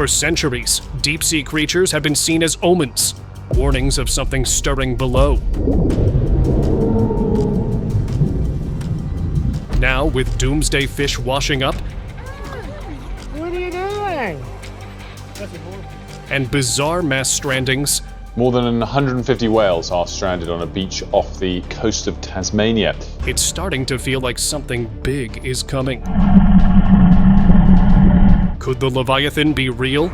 For centuries, deep-sea creatures have been seen as omens, warnings of something stirring below. Now, with doomsday fish washing up, What are you doing? and bizarre mass strandings, More than 150 whales are stranded on a beach off the coast of Tasmania. it's starting to feel like something big is coming. Could the Leviathan be real?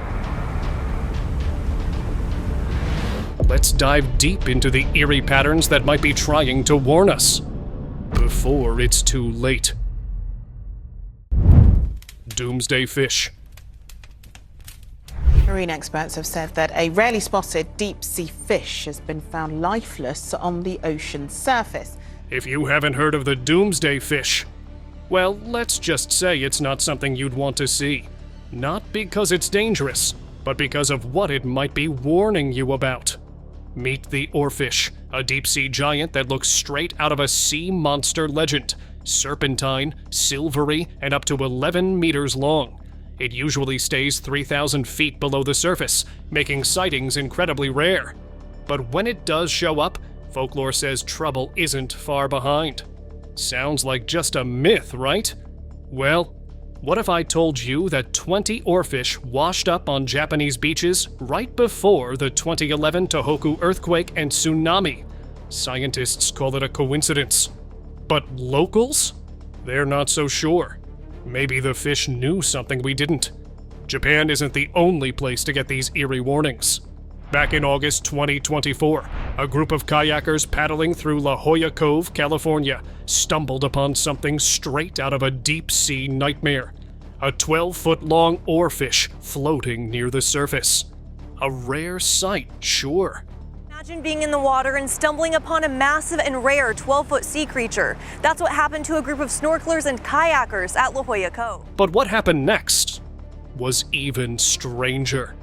Let's dive deep into the eerie patterns that might be trying to warn us before it's too late. Doomsday fish. Marine experts have said that a rarely spotted deep-sea fish has been found lifeless on the ocean surface. If you haven't heard of the doomsday fish, well, let's just say it's not something you'd want to see. Not because it's dangerous, but because of what it might be warning you about. Meet the oarfish, a deep-sea giant that looks straight out of a sea monster legend. Serpentine, silvery, and up to 11 meters long. It usually stays 3,000 feet below the surface, making sightings incredibly rare. But when it does show up, folklore says trouble isn't far behind. Sounds like just a myth, right? Well, what if I told you that 20 oarfish washed up on Japanese beaches right before the 2011 Tohoku earthquake and tsunami? Scientists call it a coincidence. But locals? They're not so sure. Maybe the fish knew something we didn't. Japan isn't the only place to get these eerie warnings. Back in August 2024, a group of kayakers paddling through La Jolla Cove, California, stumbled upon something straight out of a deep-sea nightmare. A 12-foot-long oarfish floating near the surface. A rare sight, sure. Imagine being in the water and stumbling upon a massive and rare 12-foot sea creature. That's what happened to a group of snorkelers and kayakers at La Jolla Cove. But what happened next was even stranger.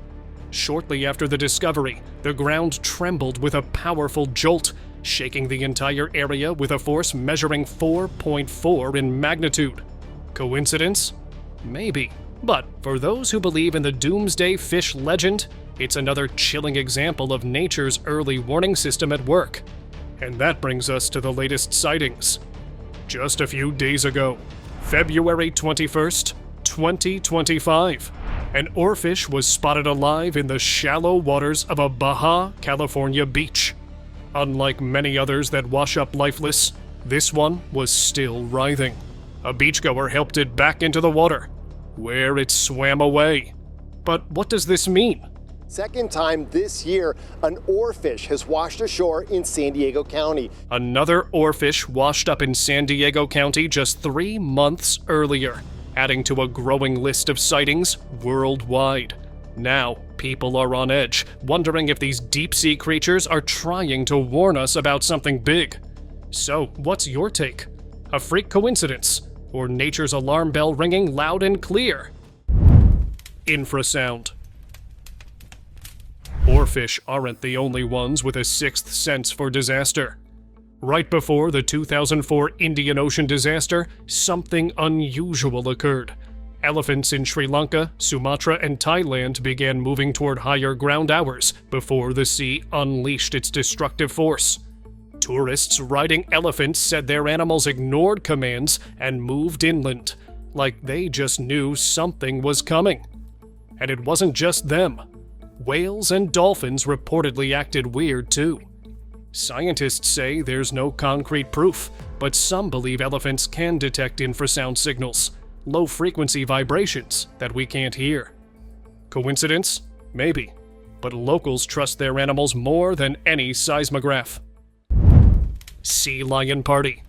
Shortly after the discovery, the ground trembled with a powerful jolt, shaking the entire area with a force measuring 4.4 in magnitude. Coincidence? Maybe. But for those who believe in the doomsday fish legend, it's another chilling example of nature's early warning system at work. And that brings us to the latest sightings. Just a few days ago, February 21st, 2025, an oarfish was spotted alive in the shallow waters of a Baja, California beach. Unlike many others that wash up lifeless, this one was still writhing. A beachgoer helped it back into the water, where it swam away. But what does this mean? Second time this year, an oarfish has washed ashore in San Diego County. Another oarfish washed up in San Diego County just 3 months earlier, adding to a growing list of sightings worldwide. Now, people are on edge, wondering if these deep-sea creatures are trying to warn us about something big. So, what's your take? A freak coincidence, or nature's alarm bell ringing loud and clear? Infrasound. Oarfish aren't the only ones with a sixth sense for disaster. Right before the 2004 Indian Ocean disaster, something unusual occurred. Elephants in Sri Lanka, Sumatra, and Thailand began moving toward higher ground hours before the sea unleashed its destructive force. Tourists riding elephants said their animals ignored commands and moved inland, like they just knew something was coming. And it wasn't just them. Whales and dolphins reportedly acted weird too. Scientists say there's no concrete proof, but some believe elephants can detect infrasound signals, low-frequency vibrations that we can't hear. Coincidence? Maybe. But locals trust their animals more than any seismograph. Sea lion party.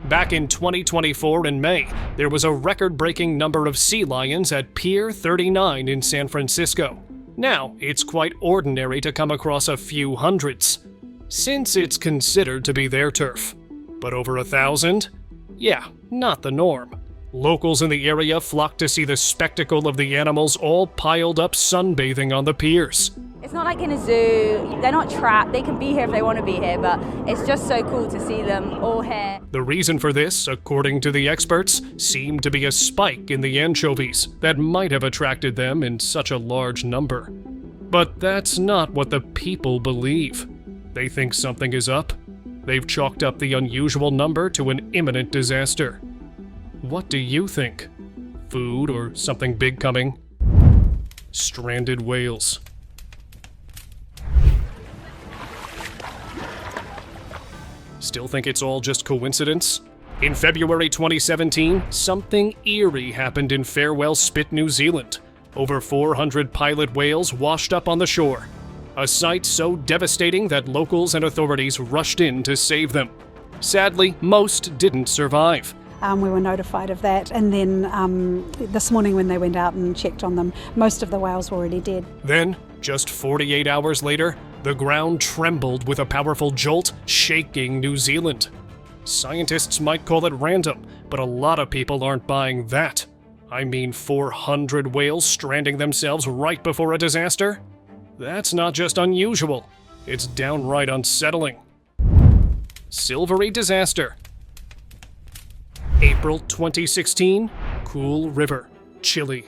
Back in 2024 in May, there was a record-breaking number of sea lions at Pier 39 in San Francisco. Now, it's quite ordinary to come across a few hundreds, since it's considered to be their turf. But over 1,000? Yeah, not the norm. Locals in the area flock to see the spectacle of the animals all piled up sunbathing on the piers. It's not like in a zoo. They're not trapped. They can be here if they want to be here, but it's just so cool to see them all here. The reason for this, according to the experts, seemed to be a spike in the anchovies that might have attracted them in such a large number. But that's not what the people believe. They think something is up. They've chalked up the unusual number to an imminent disaster. What do you think? Food or something big coming? Stranded whales. Still think it's all just coincidence? In February 2017, something eerie happened in Farewell Spit, New Zealand. Over 400 pilot whales washed up on the shore. A sight so devastating that locals and authorities rushed in to save them. Sadly, most didn't survive. We were notified of that, and then this morning when they went out and checked on them, most of the whales were already dead. Then, just 48 hours later, the ground trembled with a powerful jolt, shaking New Zealand. Scientists might call it random, but a lot of people aren't buying that. I mean, 400 whales stranding themselves right before a disaster? That's not just unusual, it's downright unsettling. Silvery disaster. April 2016, Cool River, Chile.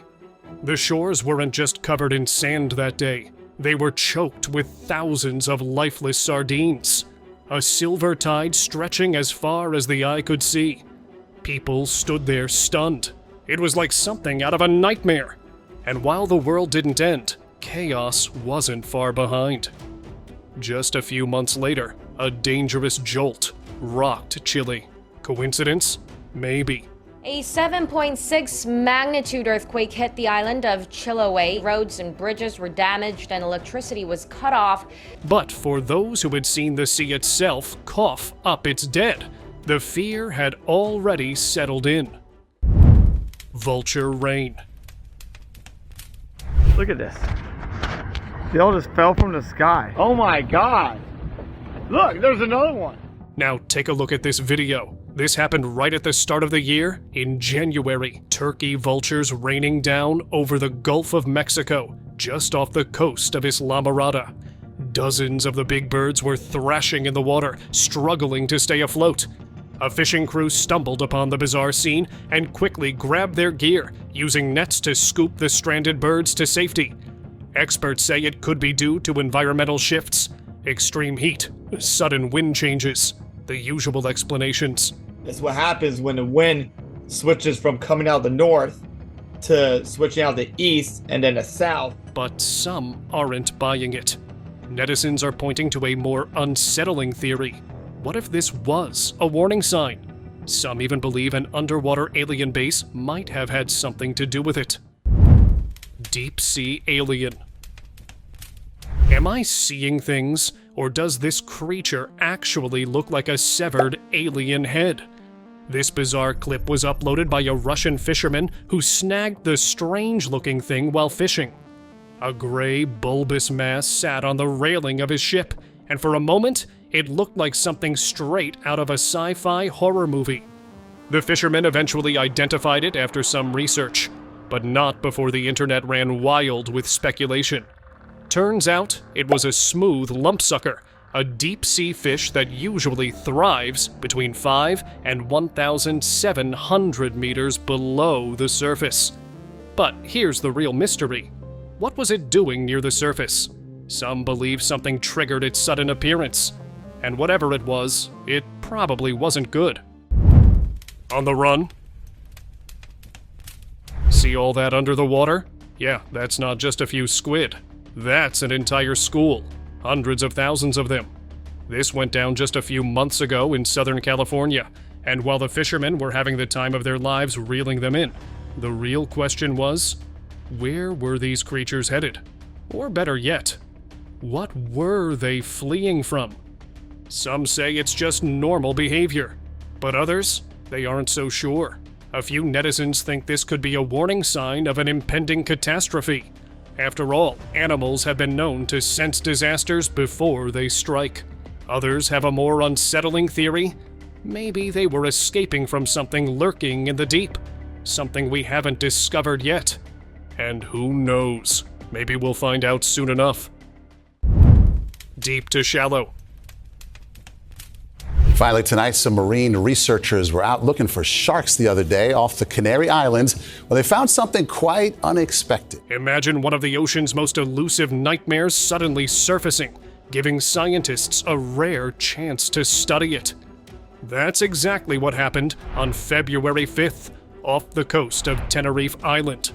The shores weren't just covered in sand that day, they were choked with thousands of lifeless sardines. A silver tide stretching as far as the eye could see. People stood there stunned. It was like something out of a nightmare. And while the world didn't end, chaos wasn't far behind. Just a few months later, a dangerous jolt rocked Chile. Coincidence? Maybe. A 7.6 magnitude earthquake hit the island of Chiloé. Roads and bridges were damaged and electricity was cut off. But for those who had seen the sea itself cough up its dead, the fear had already settled in. Vulture rain. Look at this. They all just fell from the sky. Oh my god. Look, there's another one. Now take a look at this video. This happened right at the start of the year, in January. Turkey vultures raining down over the Gulf of Mexico, just off the coast of Islamorada. Dozens of the big birds were thrashing in the water, struggling to stay afloat. A fishing crew stumbled upon the bizarre scene and quickly grabbed their gear, using nets to scoop the stranded birds to safety. Experts say it could be due to environmental shifts, extreme heat, sudden wind changes, the usual explanations. That's what happens when the wind switches from coming out the north to switching out the east and then the south. But some aren't buying it. Netizens are pointing to a more unsettling theory. What if this was a warning sign? Some even believe an underwater alien base might have had something to do with it. Deep sea alien. Am I seeing things, or does this creature actually look like a severed alien head? This bizarre clip was uploaded by a Russian fisherman who snagged the strange-looking thing while fishing. A gray, bulbous mass sat on the railing of his ship, and for a moment, it looked like something straight out of a sci-fi horror movie. The fisherman eventually identified it after some research, but not before the internet ran wild with speculation. Turns out, it was a smooth lumpsucker, a deep-sea fish that usually thrives between 5 and 1,700 meters below the surface. But here's the real mystery. What was it doing near the surface? Some believe something triggered its sudden appearance. And whatever it was, it probably wasn't good. On the run? See all that under the water? Yeah, that's not just a few squid. That's an entire school. Hundreds of thousands of them. This went down just a few months ago in Southern California, and while the fishermen were having the time of their lives reeling them in, the real question was, where were these creatures headed? Or better yet, what were they fleeing from? Some say it's just normal behavior, but others, they aren't so sure. A few netizens think this could be a warning sign of an impending catastrophe. After all, animals have been known to sense disasters before they strike. Others have a more unsettling theory. Maybe they were escaping from something lurking in the deep, something we haven't discovered yet. And who knows? Maybe we'll find out soon enough. deep to shallow. Finally tonight, some marine researchers were out looking for sharks the other day off the Canary Islands, where they found something quite unexpected. Imagine one of the ocean's most elusive nightmares suddenly surfacing, giving scientists a rare chance to study it. That's exactly what happened on February 5th, off the coast of Tenerife Island.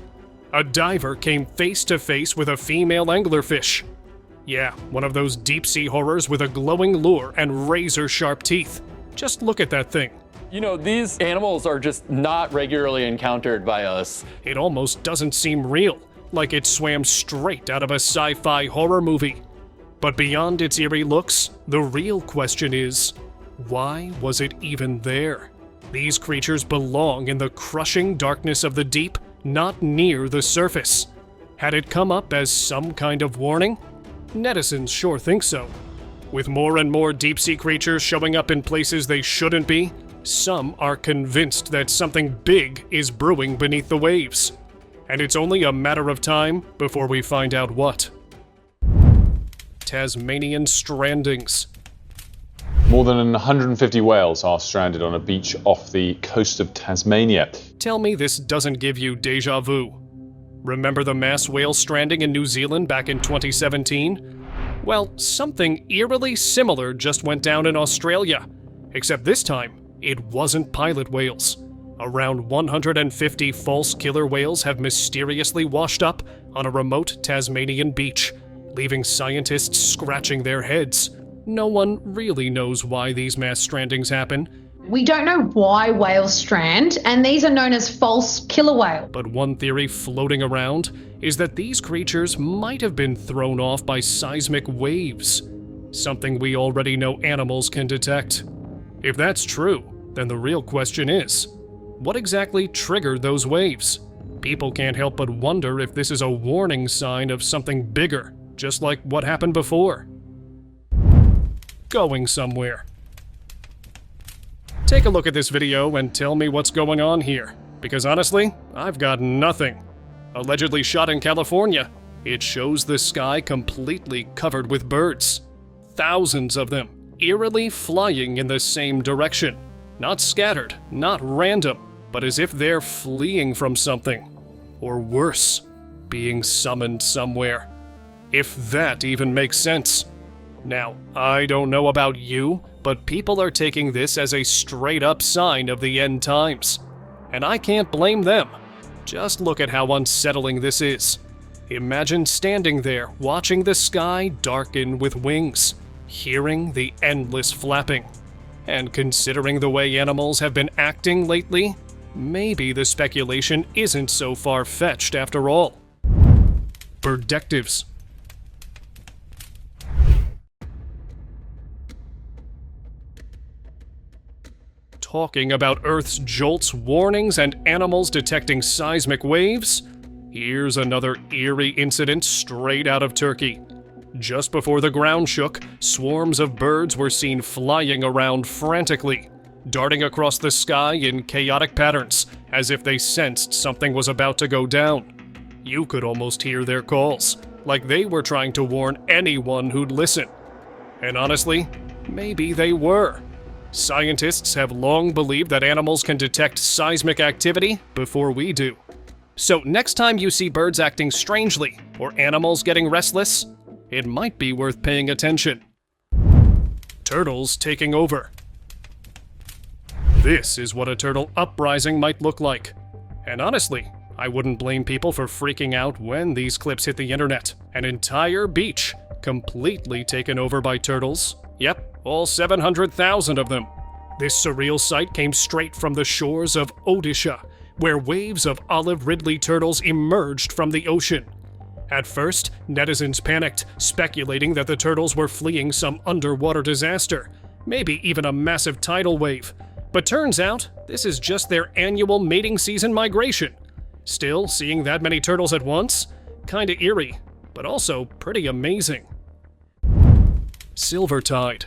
A diver came face to face with a female anglerfish. Yeah, one of those deep-sea horrors with a glowing lure and razor-sharp teeth. Just look at that thing. You know, these animals are just not regularly encountered by us. It almost doesn't seem real, like it swam straight out of a sci-fi horror movie. But beyond its eerie looks, the real question is, why was it even there? These creatures belong in the crushing darkness of the deep, not near the surface. Had it come up as some kind of warning? Netizens sure think so. With more and more deep-sea creatures showing up in places they shouldn't be, some are convinced that something big is brewing beneath the waves. And it's only a matter of time before we find out what. Tasmanian strandings. More than 150 whales are stranded on a beach off the coast of Tasmania. Tell me this doesn't give you déjà vu. Remember the mass whale stranding in New Zealand back in 2017? Well, something eerily similar just went down in Australia. Except this time, it wasn't pilot whales. Around 150 false killer whales have mysteriously washed up on a remote Tasmanian beach, leaving scientists scratching their heads. No one really knows why these mass strandings happen. We don't know why whales strand, and these are known as false killer whales. But one theory floating around is that these creatures might have been thrown off by seismic waves, something we already know animals can detect. If that's true, then the real question is, what exactly triggered those waves? People can't help but wonder if this is a warning sign of something bigger, just like what happened before. Going somewhere. Take a look at this video and tell me what's going on here, because honestly, I've got nothing. Allegedly shot in California, it shows the sky completely covered with birds. Thousands of them, eerily flying in the same direction. Not scattered, not random, but as if they're fleeing from something. Or worse, being summoned somewhere. If that even makes sense. Now, I don't know about you, but people are taking this as a straight-up sign of the end times. And I can't blame them. Just look at how unsettling this is. Imagine standing there, watching the sky darken with wings, hearing the endless flapping. And considering the way animals have been acting lately, maybe the speculation isn't so far-fetched after all. Birdectives. Talking about Earth's jolts, warnings, and animals detecting seismic waves, here's another eerie incident straight out of Turkey. Just before the ground shook, swarms of birds were seen flying around frantically, darting across the sky in chaotic patterns, as if they sensed something was about to go down. You could almost hear their calls, like they were trying to warn anyone who'd listen. And honestly, maybe they were. Scientists have long believed that animals can detect seismic activity before we do. So next time you see birds acting strangely or animals getting restless, it might be worth paying attention. Turtles taking over. This is what a turtle uprising might look like. And honestly, I wouldn't blame people for freaking out when these clips hit the internet. An entire beach completely taken over by turtles. Yep. All 700,000 of them. This surreal sight came straight from the shores of Odisha, where waves of olive ridley turtles emerged from the ocean. At first, netizens panicked, speculating that the turtles were fleeing some underwater disaster, maybe even a massive tidal wave. But turns out, this is just their annual mating season migration. Still, seeing that many turtles at once? Kinda eerie, but also pretty amazing. Silvertide.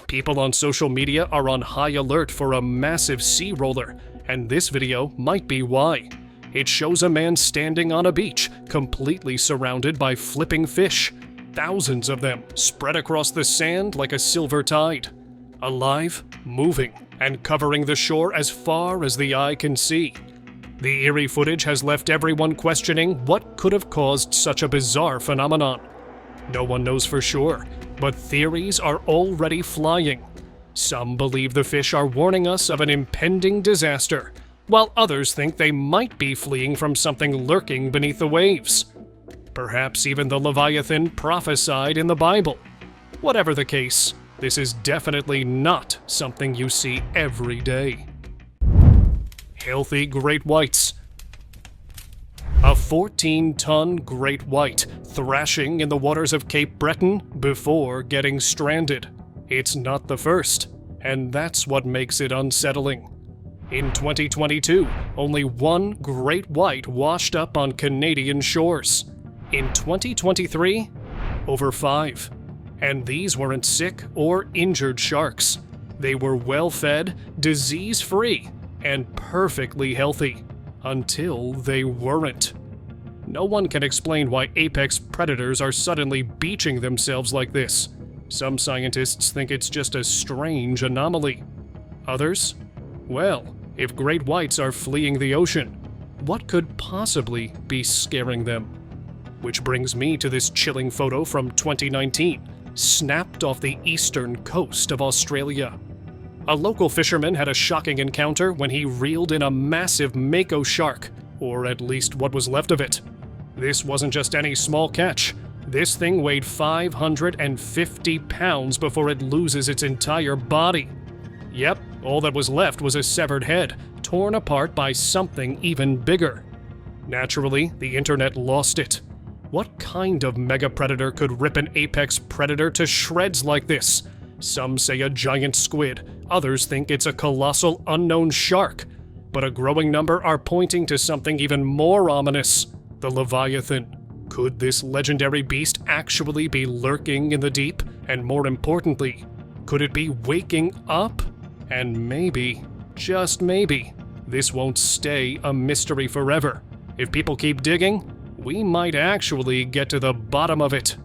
People on social media are on high alert for a massive sea roller, and this video might be why. It shows a man standing on a beach, completely surrounded by flipping fish. Thousands of them spread across the sand like a silver tide. Alive, moving, and covering the shore as far as the eye can see. The eerie footage has left everyone questioning what could have caused such a bizarre phenomenon. No one knows for sure, but theories are already flying. Some believe the fish are warning us of an impending disaster, while others think they might be fleeing from something lurking beneath the waves. Perhaps even the Leviathan prophesied in the Bible. Whatever the case, this is definitely not something you see every day. Healthy great whites. A 14-ton great white thrashing in the waters of Cape Breton before getting stranded. It's not the first, and that's what makes it unsettling. In 2022, only one great white washed up on Canadian shores. In 2023, over 5. And these weren't sick or injured sharks. They were well-fed, disease-free, and perfectly healthy. Until they weren't. No one can explain why apex predators are suddenly beaching themselves like this. Some scientists think it's just a strange anomaly. Others? Well, if great whites are fleeing the ocean, what could possibly be scaring them? Which brings me to this chilling photo from 2019, snapped off the eastern coast of Australia. A local fisherman had a shocking encounter when he reeled in a massive mako shark, or at least what was left of it. This wasn't just any small catch. This thing weighed 550 pounds before it loses its entire body. Yep, all that was left was a severed head, torn apart by something even bigger. Naturally, the internet lost it. What kind of mega-predator could rip an apex predator to shreds like this? Some say a giant squid, others think it's a colossal unknown shark. But a growing number are pointing to something even more ominous, the Leviathan. Could this legendary beast actually be lurking in the deep? And more importantly, could it be waking up? And maybe, just maybe, this won't stay a mystery forever. If people keep digging, we might actually get to the bottom of it.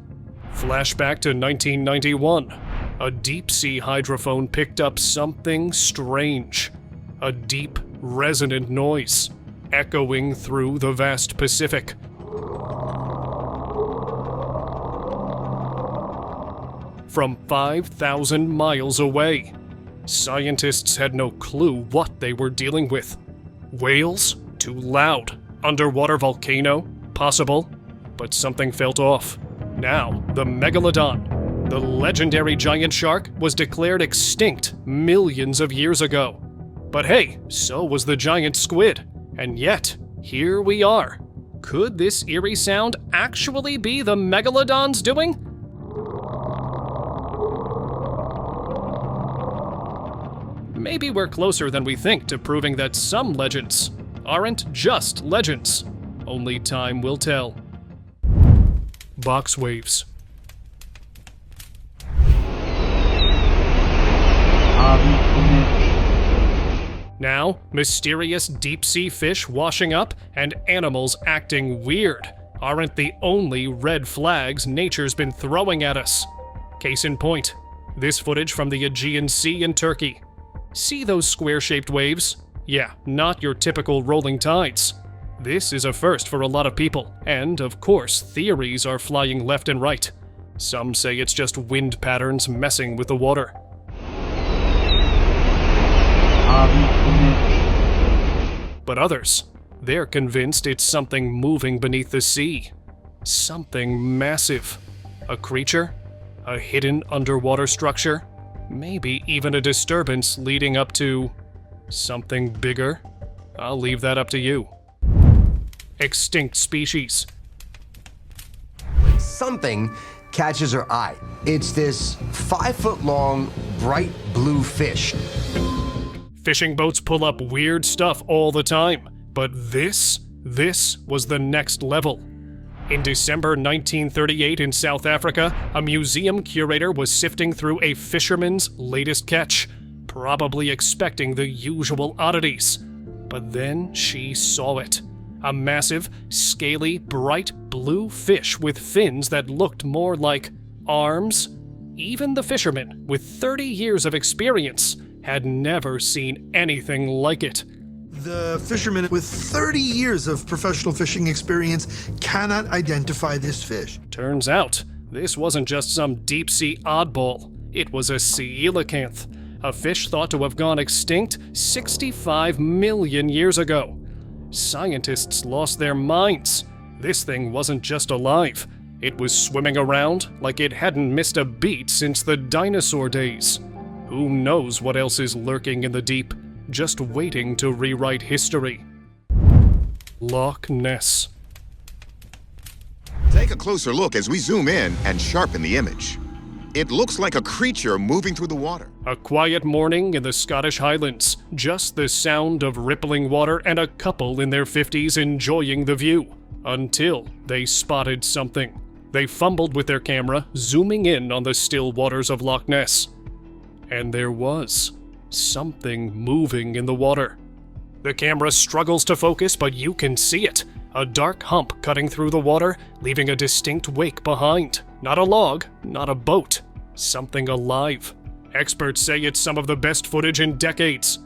Flashback to 1991. A deep-sea hydrophone picked up something strange. A deep, resonant noise, echoing through the vast Pacific. From 5,000 miles away. Scientists had no clue what they were dealing with. Whales? Too loud. Underwater volcano? Possible. But something felt off. Now, the Megalodon, the legendary giant shark, was declared extinct millions of years ago. But hey, so was the giant squid. And yet, here we are. Could this eerie sound actually be the Megalodon's doing? Maybe we're closer than we think to proving that some legends aren't just legends. Only time will tell. Box waves. Now, mysterious deep-sea fish washing up and animals acting weird aren't the only red flags nature's been throwing at us. Case in point, this footage from the Aegean Sea in Turkey. See those square-shaped waves? Yeah, not your typical rolling tides. This is a first for a lot of people, and of course, theories are flying left and right. Some say it's just wind patterns messing with the water. But others, they're convinced it's something moving beneath the sea. Something massive. A creature? A hidden underwater structure? Maybe even a disturbance leading up to something bigger? I'll leave that up to you. Extinct species. Something catches her eye. It's this 5-foot-long, bright blue fish. Fishing boats pull up weird stuff all the time, but this was the next level. In December 1938 in South Africa, a museum curator was sifting through a fisherman's latest catch, probably expecting the usual oddities. But then she saw it. A massive, scaly, bright blue fish with fins that looked more like arms. Even the fisherman, with 30 years of experience, had never seen anything like it. The fisherman with 30 years of professional fishing experience cannot identify this fish. Turns out, this wasn't just some deep-sea oddball. It was a coelacanth, a fish thought to have gone extinct 65 million years ago. Scientists lost their minds. This thing wasn't just alive. It was swimming around like it hadn't missed a beat since the dinosaur days. Who knows what else is lurking in the deep, just waiting to rewrite history. Loch Ness. Take a closer look as we zoom in and sharpen the image. It looks like a creature moving through the water. A quiet morning in the Scottish Highlands, just the sound of rippling water and a couple in their 50s enjoying the view, until they spotted something. They fumbled with their camera, zooming in on the still waters of Loch Ness. And there was something moving in the water. The camera struggles to focus, but you can see it. A dark hump cutting through the water, leaving a distinct wake behind. Not a log, not a boat. Something alive. Experts say it's some of the best footage in decades.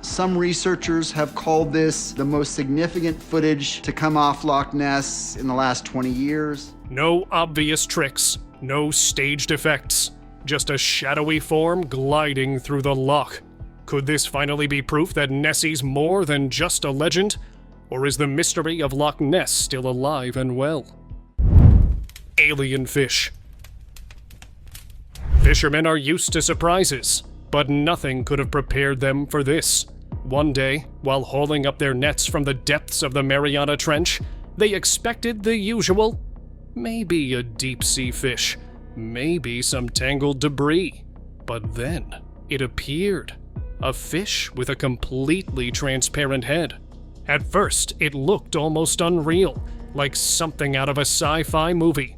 Some researchers have called this the most significant footage to come off Loch Ness in the last 20 years. No obvious tricks, no staged effects. Just a shadowy form gliding through the loch. Could this finally be proof that Nessie's more than just a legend? Or is the mystery of Loch Ness still alive and well? Alien fish. Fishermen are used to surprises, but nothing could have prepared them for this. One day, while hauling up their nets from the depths of the Mariana Trench, they expected the usual. Maybe a deep-sea fish, maybe some tangled debris. But then, it appeared. A fish with a completely transparent head. At first, it looked almost unreal, like something out of a sci-fi movie.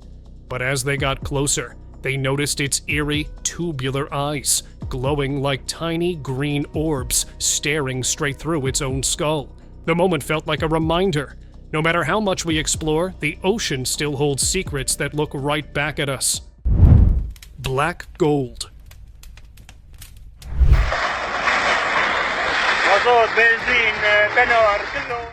But as they got closer, they noticed its eerie, tubular eyes, glowing like tiny green orbs, staring straight through its own skull. The moment felt like a reminder. No matter how much we explore, the ocean still holds secrets that look right back at us. Black gold.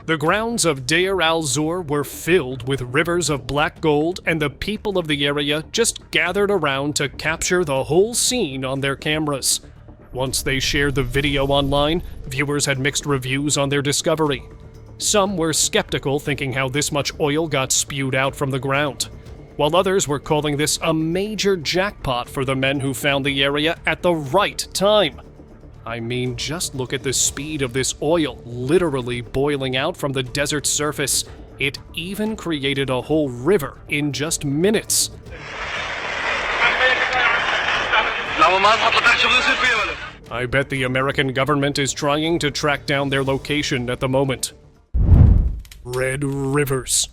The grounds of Deir al-Zur were filled with rivers of black gold, and the people of the area just gathered around to capture the whole scene on their cameras. Once they shared the video online, viewers had mixed reviews on their discovery. Some were skeptical, thinking how this much oil got spewed out from the ground, while others were calling this a major jackpot for the men who found the area at the right time. I mean, just look at the speed of this oil literally boiling out from the desert's surface. It even created a whole river in just minutes. I bet the American government is trying to track down their location at the moment. Red rivers.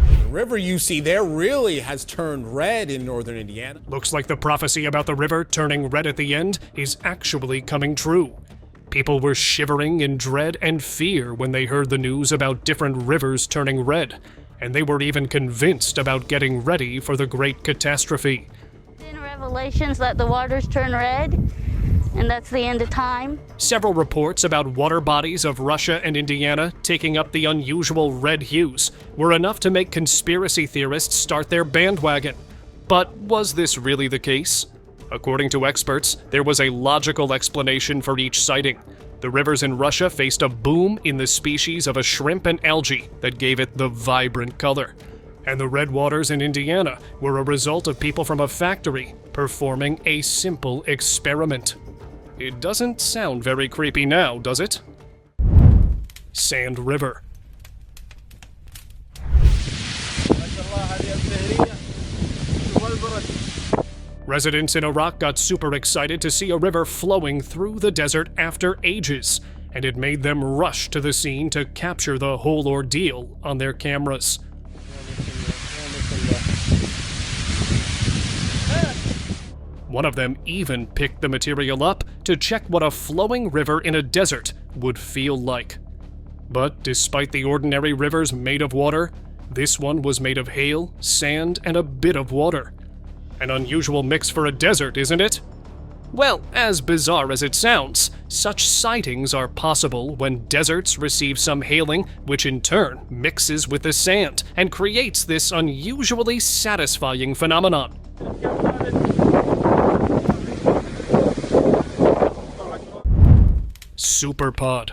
The river you see there really has turned red in northern Indiana. Looks like the prophecy about the river turning red at the end is actually coming true. People were shivering in dread and fear when they heard the news about different rivers turning red, and they were even convinced about getting ready for the great catastrophe. In Revelations, let the waters turn red, and that's the end of time. Several reports about water bodies of Russia and Indiana taking up the unusual red hues were enough to make conspiracy theorists start their bandwagon. But was this really the case? According to experts, there was a logical explanation for each sighting. The rivers in Russia faced a boom in the species of a shrimp and algae that gave it the vibrant color. And the red waters in Indiana were a result of people from a factory performing a simple experiment. It doesn't sound very creepy now, does it? Sand River. Residents in Iraq got super excited to see a river flowing through the desert after ages, and it made them rush to the scene to capture the whole ordeal on their cameras. One of them even picked the material up to check what a flowing river in a desert would feel like. But despite the ordinary rivers made of water, this one was made of hail, sand, and a bit of water. An unusual mix for a desert, isn't it? Well, as bizarre as it sounds, such sightings are possible when deserts receive some hailing, which in turn mixes with the sand and creates this unusually satisfying phenomenon. Superpod.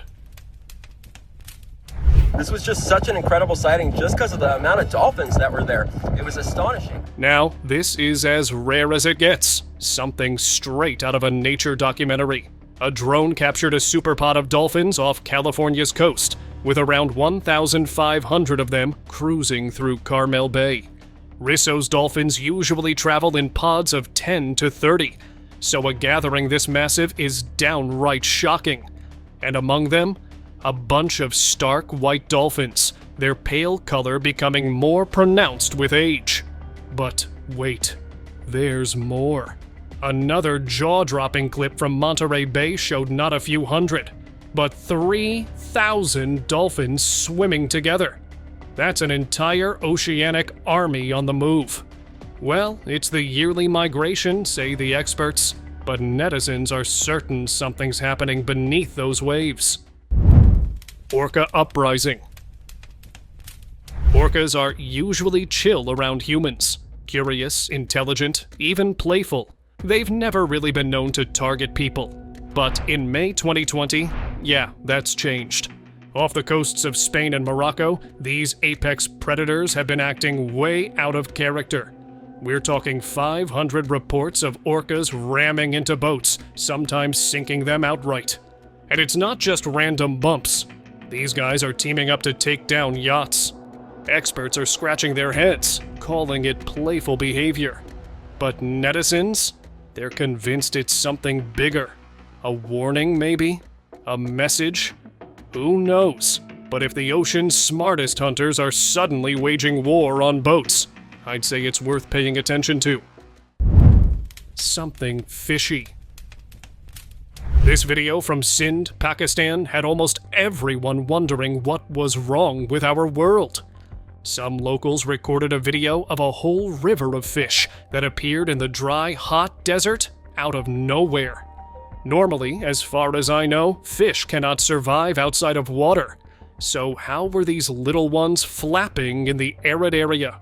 This was just such an incredible sighting just because of the amount of dolphins that were there. It was astonishing. Now, this is as rare as it gets. Something straight out of a nature documentary. A drone captured a superpod of dolphins off California's coast, with around 1,500 of them cruising through Carmel Bay. Risso's dolphins usually travel in pods of 10 to 30, so a gathering this massive is downright shocking. And among them, a bunch of stark white dolphins, their pale color becoming more pronounced with age. But wait, there's more. Another jaw-dropping clip from Monterey Bay showed not a few hundred, but 3,000 dolphins swimming together. That's an entire oceanic army on the move. Well, it's the yearly migration, say the experts, but netizens are certain something's happening beneath those waves. Orca uprising. Orcas are usually chill around humans. Curious, intelligent, even playful. They've never really been known to target people. But in May 2020, yeah, that's changed. Off the coasts of Spain and Morocco, these apex predators have been acting way out of character. We're talking 500 reports of orcas ramming into boats, sometimes sinking them outright. And it's not just random bumps. These guys are teaming up to take down yachts. Experts are scratching their heads, calling it playful behavior. But netizens? They're convinced it's something bigger. A warning, maybe? A message? Who knows? But if the ocean's smartest hunters are suddenly waging war on boats, I'd say it's worth paying attention to. Something fishy. This video from Sindh, Pakistan had almost everyone wondering what was wrong with our world. Some locals recorded a video of a whole river of fish that appeared in the dry, hot desert out of nowhere. Normally, as far as I know, fish cannot survive outside of water. So how were these little ones flapping in the arid area?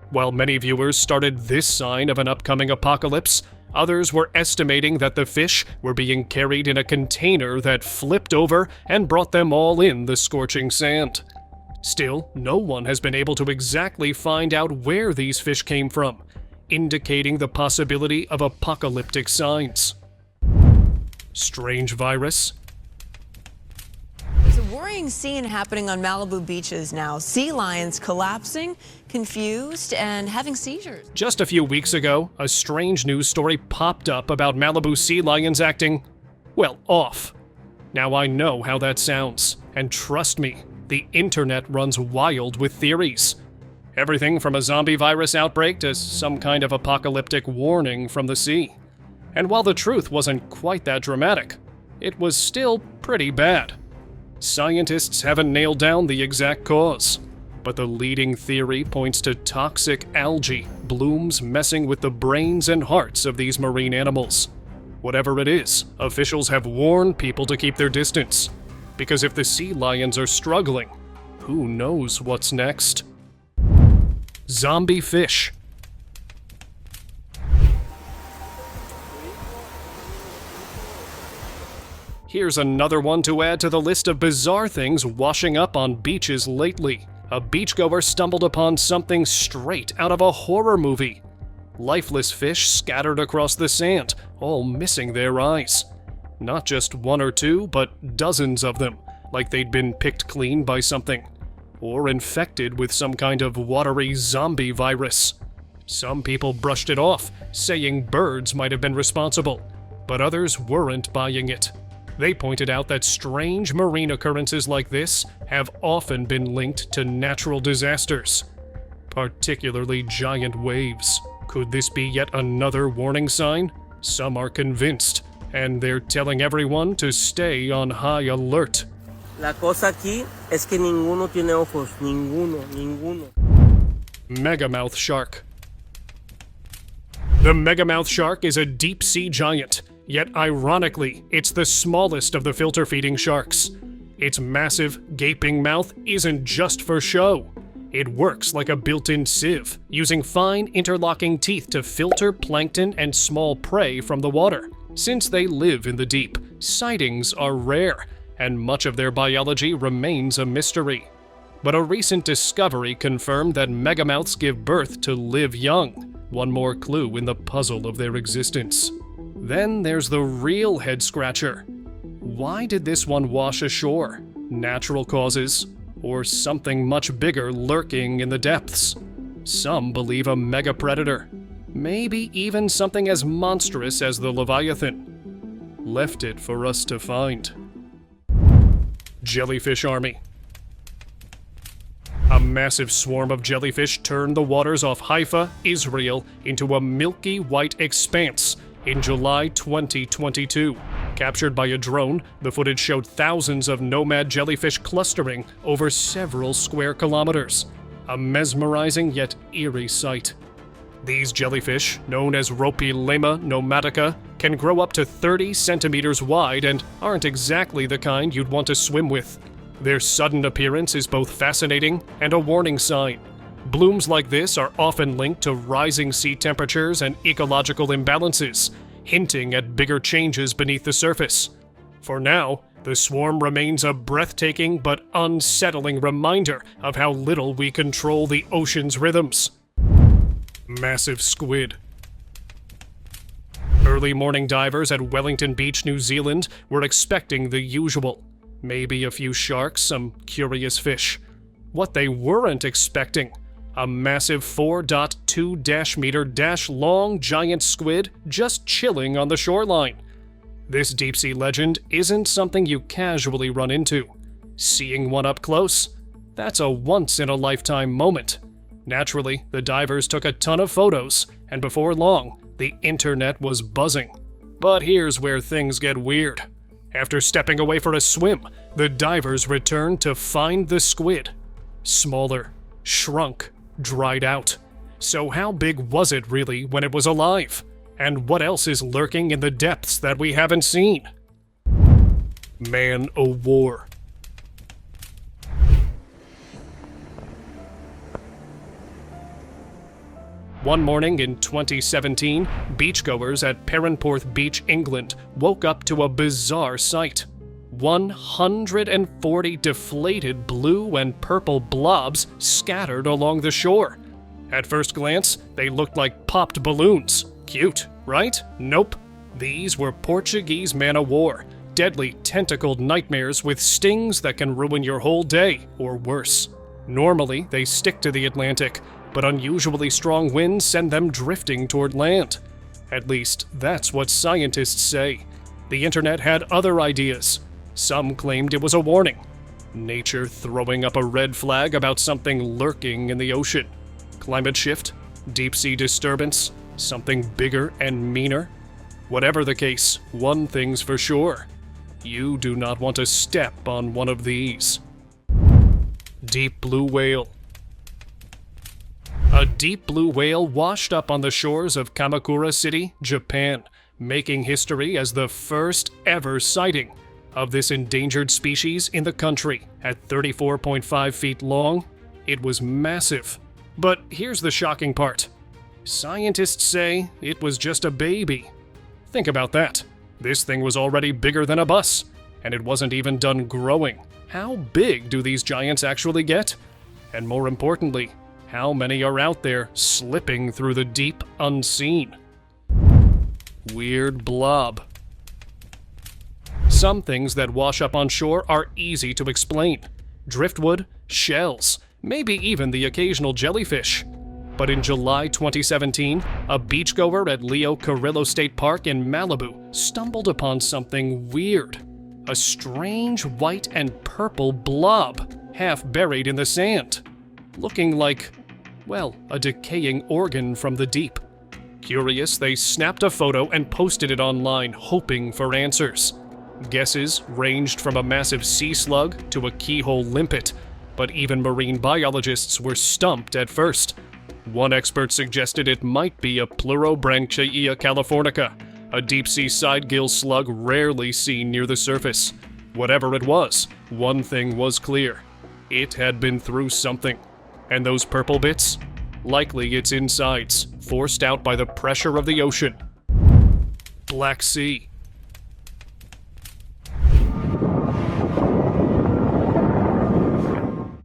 While many viewers started this sign of an upcoming apocalypse, others were estimating that the fish were being carried in a container that flipped over and brought them all in the scorching sand. Still, no one has been able to exactly find out where these fish came from, indicating the possibility of apocalyptic signs. Strange virus. There's a worrying scene happening on Malibu beaches now. Sea lions collapsing, confused, and having seizures. Just a few weeks ago, a strange news story popped up about Malibu sea lions acting, well, off. Now I know how that sounds, and trust me, the internet runs wild with theories. Everything from a zombie virus outbreak to some kind of apocalyptic warning from the sea. And while the truth wasn't quite that dramatic, it was still pretty bad. Scientists haven't nailed down the exact cause, but the leading theory points to toxic algae blooms messing with the brains and hearts of these marine animals. Whatever it is, officials have warned people to keep their distance, because if the sea lions are struggling, who knows what's next? Zombie fish. Here's another one to add to the list of bizarre things washing up on beaches lately. A beachgoer stumbled upon something straight out of a horror movie. Lifeless fish scattered across the sand, all missing their eyes. Not just one or two, but dozens of them, like they'd been picked clean by something. Or infected with some kind of watery zombie virus. Some people brushed it off, saying birds might have been responsible, but others weren't buying it. They pointed out that strange marine occurrences like this have often been linked to natural disasters, particularly giant waves. Could this be yet another warning sign? Some are convinced, and they're telling everyone to stay on high alert. La cosa aquí es que ninguno tiene ojos. Ninguno. Megamouth shark. The megamouth shark is a deep-sea giant, yet ironically, it's the smallest of the filter-feeding sharks. Its massive, gaping mouth isn't just for show. It works like a built-in sieve, using fine interlocking teeth to filter plankton and small prey from the water. Since they live in the deep, sightings are rare, and much of their biology remains a mystery. But a recent discovery confirmed that megamouths give birth to live young, one more clue in the puzzle of their existence. Then there's the real head-scratcher. Why did this one wash ashore? Natural causes? Or something much bigger lurking in the depths? Some believe a mega-predator. Maybe even something as monstrous as the Leviathan. Left it for us to find. Jellyfish army. A massive swarm of jellyfish turned the waters off Haifa, Israel, into a milky white expanse in July 2022. Captured by a drone, the footage showed thousands of nomad jellyfish clustering over several square kilometers. A mesmerizing yet eerie sight. These jellyfish, known as Ropilema nomadica, can grow up to 30 centimeters wide and aren't exactly the kind you'd want to swim with. Their sudden appearance is both fascinating and a warning sign. Blooms like this are often linked to rising sea temperatures and ecological imbalances, hinting at bigger changes beneath the surface. For now, the swarm remains a breathtaking but unsettling reminder of how little we control the ocean's rhythms. Massive squid. Early morning divers at Wellington Beach, New Zealand were expecting the usual. Maybe a few sharks, some curious fish. What they weren't expecting: a massive 4.2-meter long giant squid just chilling on the shoreline. This deep-sea legend isn't something you casually run into. Seeing one up close? That's a once-in-a-lifetime moment. Naturally, the divers took a ton of photos, and before long, the internet was buzzing. But here's where things get weird. After stepping away for a swim, the divers returned to find the squid. Smaller, shrunk, dried out. So how big was it really when it was alive? And what else is lurking in the depths that we haven't seen? Man-o-war. One morning in 2017, beachgoers at Perranporth Beach, England, woke up to a bizarre sight. 140 deflated blue and purple blobs scattered along the shore. At first glance, they looked like popped balloons. Cute, right? Nope. These were Portuguese man-o-war, deadly tentacled nightmares with stings that can ruin your whole day, or worse. Normally, they stick to the Atlantic, but unusually strong winds send them drifting toward land. At least, that's what scientists say. The internet had other ideas. Some claimed it was a warning. Nature throwing up a red flag about something lurking in the ocean. Climate shift? Deep-sea disturbance? Something bigger and meaner? Whatever the case, one thing's for sure. You do not want to step on one of these. Deep blue whale. A deep blue whale washed up on the shores of Kamakura City, Japan, making history as the first ever sighting of this endangered species in the country. At 34.5 feet long, it was massive. But here's the shocking part. Scientists say it was just a baby. Think about that. This thing was already bigger than a bus, and it wasn't even done growing. How big do these giants actually get? And more importantly, how many are out there slipping through the deep unseen? Weird blob. Some things that wash up on shore are easy to explain. Driftwood, shells, maybe even the occasional jellyfish. But in July 2017, a beachgoer at Leo Carrillo State Park in Malibu stumbled upon something weird. A strange white and purple blob, half buried in the sand. Looking like, well, a decaying organ from the deep. Curious, they snapped a photo and posted it online, hoping for answers. Guesses ranged from a massive sea slug to a keyhole limpet, but even marine biologists were stumped at first. One expert suggested it might be a Pleurobranchiaea californica, a deep-sea side-gill slug rarely seen near the surface. Whatever it was, one thing was clear. It had been through something. And those purple bits? Likely its insides, forced out by the pressure of the ocean. Black Sea.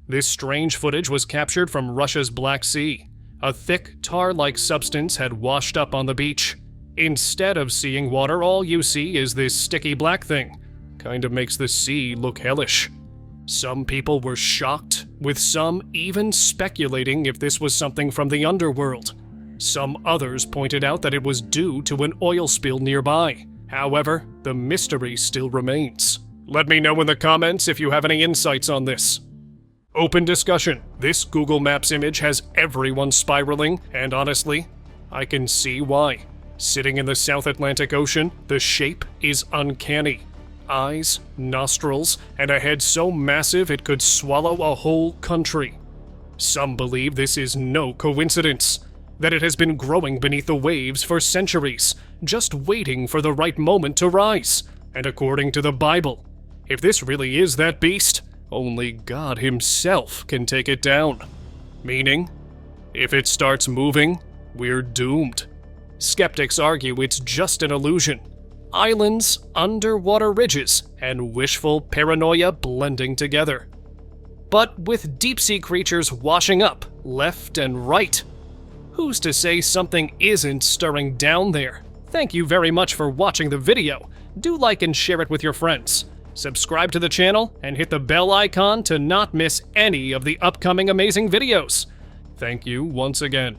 This strange footage was captured from Russia's Black Sea. A thick, tar-like substance had washed up on the beach. Instead of seeing water, all you see is this sticky black thing. Kind of makes the sea look hellish. Some people were shocked, with some even speculating if this was something from the underworld. Some others pointed out that it was due to an oil spill nearby. However, the mystery still remains. Let me know in the comments if you have any insights on this. Open discussion. This Google Maps image has everyone spiraling, and honestly, I can see why. Sitting in the South Atlantic Ocean, the shape is uncanny. Eyes, nostrils, and a head so massive it could swallow a whole country. Some believe this is no coincidence, that it has been growing beneath the waves for centuries, just waiting for the right moment to rise. And according to the Bible, if this really is that beast, only God himself can take it down. Meaning, if it starts moving, we're doomed. Skeptics argue it's just an illusion. Islands, underwater ridges, and wishful paranoia blending together. But with deep-sea creatures washing up left and right, who's to say something isn't stirring down there? Thank you very much for watching the video. Do like and share it with your friends. Subscribe to the channel and hit the bell icon to not miss any of the upcoming amazing videos. Thank you once again.